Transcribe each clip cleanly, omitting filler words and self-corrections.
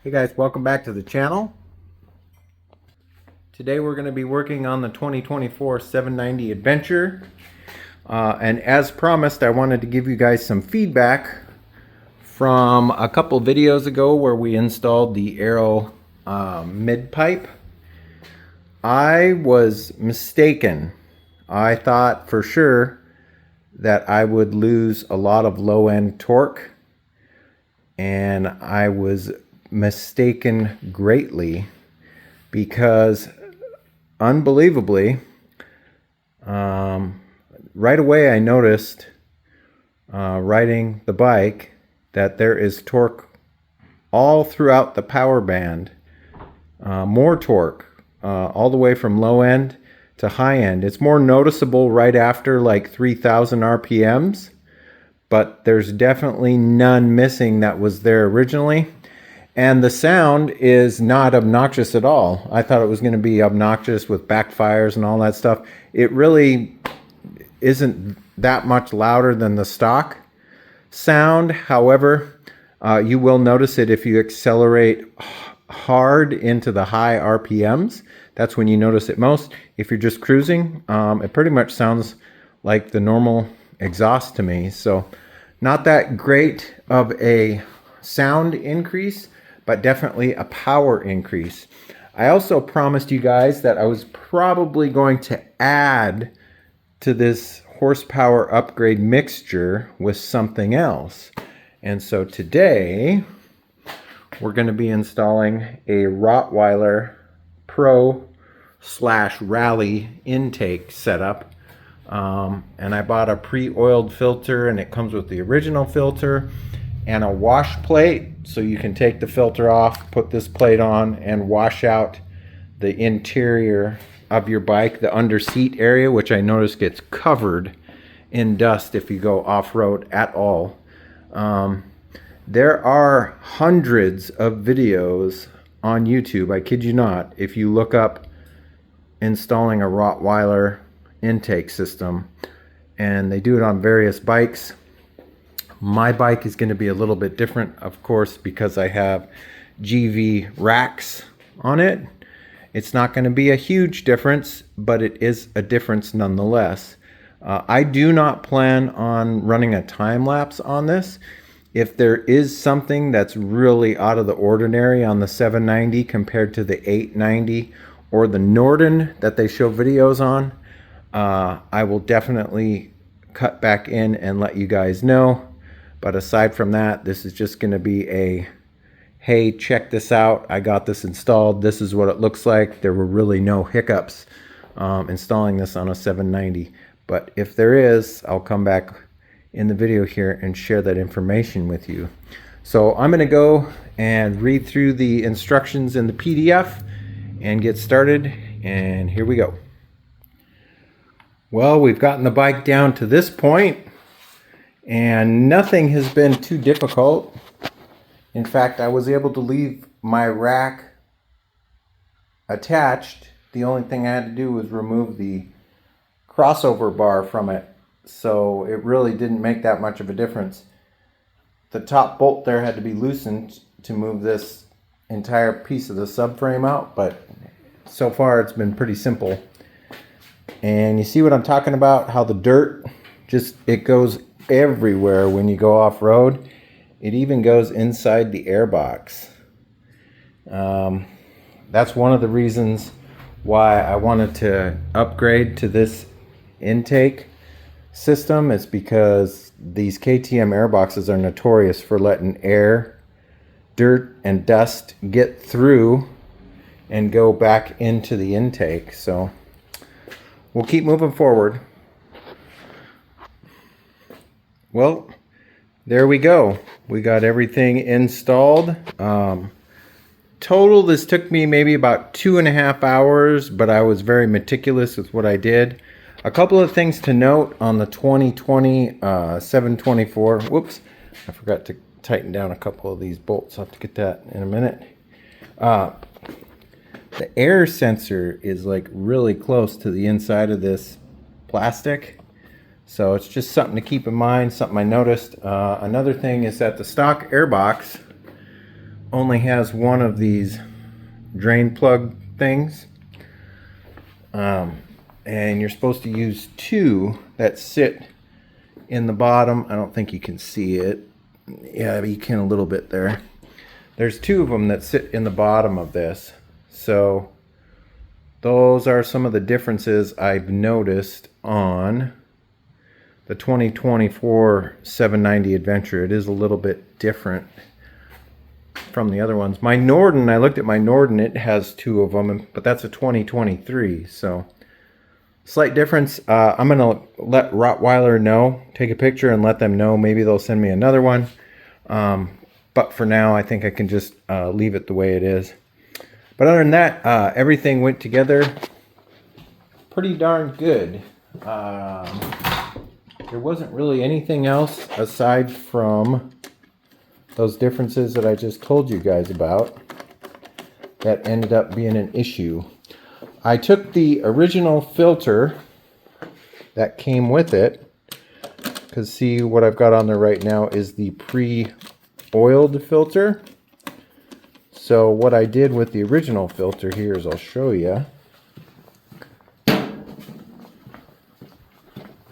Hey guys, welcome back to the channel. Today we're going to be working on the 2024 790 Adventure. And as promised, I wanted to give you guys some feedback from a couple videos ago where we installed the Aero Midpipe. I was mistaken. I thought for sure that I would lose a lot of low-end torque, and I was mistaken greatly, because unbelievably right away I noticed riding the bike that there is torque all throughout the power band, more torque all the way from low end to high end. It's more noticeable right after like 3,000 RPMs, but there's definitely none missing that was there originally. And the sound is not obnoxious at all. I thought it was going to be obnoxious with backfires and all that stuff. It really isn't that much louder than the stock sound. However, you will notice it if you accelerate hard into the high RPMs. That's when you notice it most. If you're just cruising, it pretty much sounds like the normal exhaust to me. So not that great of a sound increase, but definitely a power increase. I also promised you guys that I was probably going to add to this horsepower upgrade mixture with something else. And so today we're going to be installing a Rottweiler Pro/Rally intake setup. And I bought a pre-oiled filter, and it comes with the original filter and a wash plate, so you can take the filter off, put this plate on, and wash out the interior of your bike, the under seat area, which I noticed gets covered in dust if you go off-road at all. There are hundreds of videos on YouTube, I kid you not, if you look up installing a Rottweiler intake system, and they do it on various bikes. My bike is going to be a little bit different, of course, because I have GV racks on it. It's not going to be a huge difference, but it is a difference nonetheless. I do not plan on running a time lapse on this. If there is something that's really out of the ordinary on the 790 compared to the 890 or the Norden that they show videos on, I will definitely cut back in and let you guys know. But aside from that, this is just going to be a, hey, check this out. I got this installed. This is what it looks like. There were really no hiccups installing this on a 790. But if there is, I'll come back in the video here and share that information with you. So I'm going to go and read through the instructions in the PDF and get started. And here we go. Well, we've gotten the bike down to this point, and nothing has been too difficult. In fact, I was able to leave my rack attached. The only thing I had to do was remove the crossover bar from it, so it really didn't make that much of a difference. The top bolt there had to be loosened to move this entire piece of the subframe out, but so far it's been pretty simple. And you see what I'm talking about, how the dirt it goes everywhere when you go off-road. It even goes inside the airbox. That's one of the reasons why I wanted to upgrade to this intake system. It's because these KTM airboxes are notorious for letting air, dirt, and dust get through and go back into the intake. So we'll keep moving forward. Well, there we go. We got everything installed. Total, this took me maybe about 2.5 hours, but I was very meticulous with what I did. A couple of things to note on the 2020 724. Whoops, I forgot to tighten down a couple of these bolts. I'll have to get that in a minute. The air sensor is like really close to the inside of this plastic. So it's just something to keep in mind, something I noticed. Another thing is that the stock airbox only has one of these drain plug things. And you're supposed to use two that sit in the bottom. I don't think you can see it. Yeah, but you can a little bit there. There's two of them that sit in the bottom of this. So those are some of the differences I've noticed on the 2024 790 Adventure. It is a little bit different from the other ones. My Norden, I looked at my Norden, it has two of them, but that's a 2023, so slight difference. I'm gonna let Rottweiler know, take a picture and let them know. Maybe they'll send me another one, but for now I think I can just leave it the way it is. But other than that, everything went together pretty darn good. There wasn't really anything else aside from those differences that I just told you guys about that ended up being an issue. I took the original filter that came with it, because see what I've got on there right now is the pre-oiled filter. So what I did with the original filter here is I'll show you.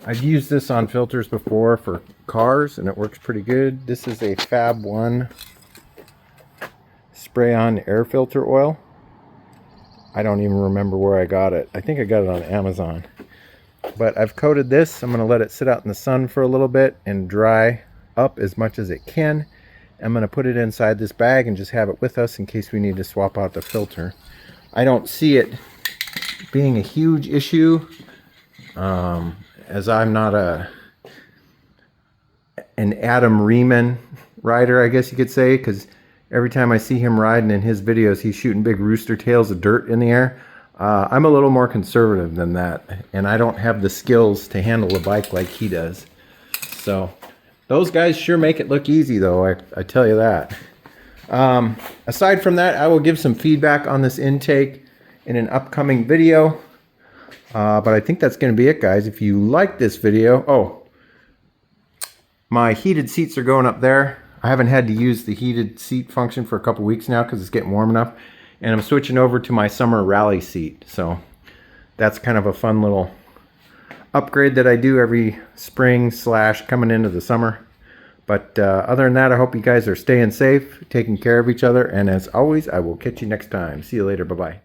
I've used this on filters before for cars and it works pretty good. This is a Fab 1 spray-on air filter oil. I don't even remember where I got it. I think I got it on Amazon. But I've coated this. I'm going to let it sit out in the sun for a little bit and dry up as much as it can. I'm going to put it inside this bag and just have it with us in case we need to swap out the filter. I don't see it being a huge issue. As I'm not an Adam Riemann rider, I guess you could say, because every time I see him riding in his videos, he's shooting big rooster tails of dirt in the air. I'm a little more conservative than that, and I don't have the skills to handle a bike like he does. So those guys sure make it look easy, though, I tell you that. Aside from that, I will give some feedback on this intake in an upcoming video. But I think that's going to be it, guys. If you like this video, my heated seats are going up there. I haven't had to use the heated seat function for a couple weeks now because it's getting warm enough. And I'm switching over to my summer rally seat. So that's kind of a fun little upgrade that I do every spring / coming into the summer. But other than that, I hope you guys are staying safe, taking care of each other. And as always, I will catch you next time. See you later. Bye-bye.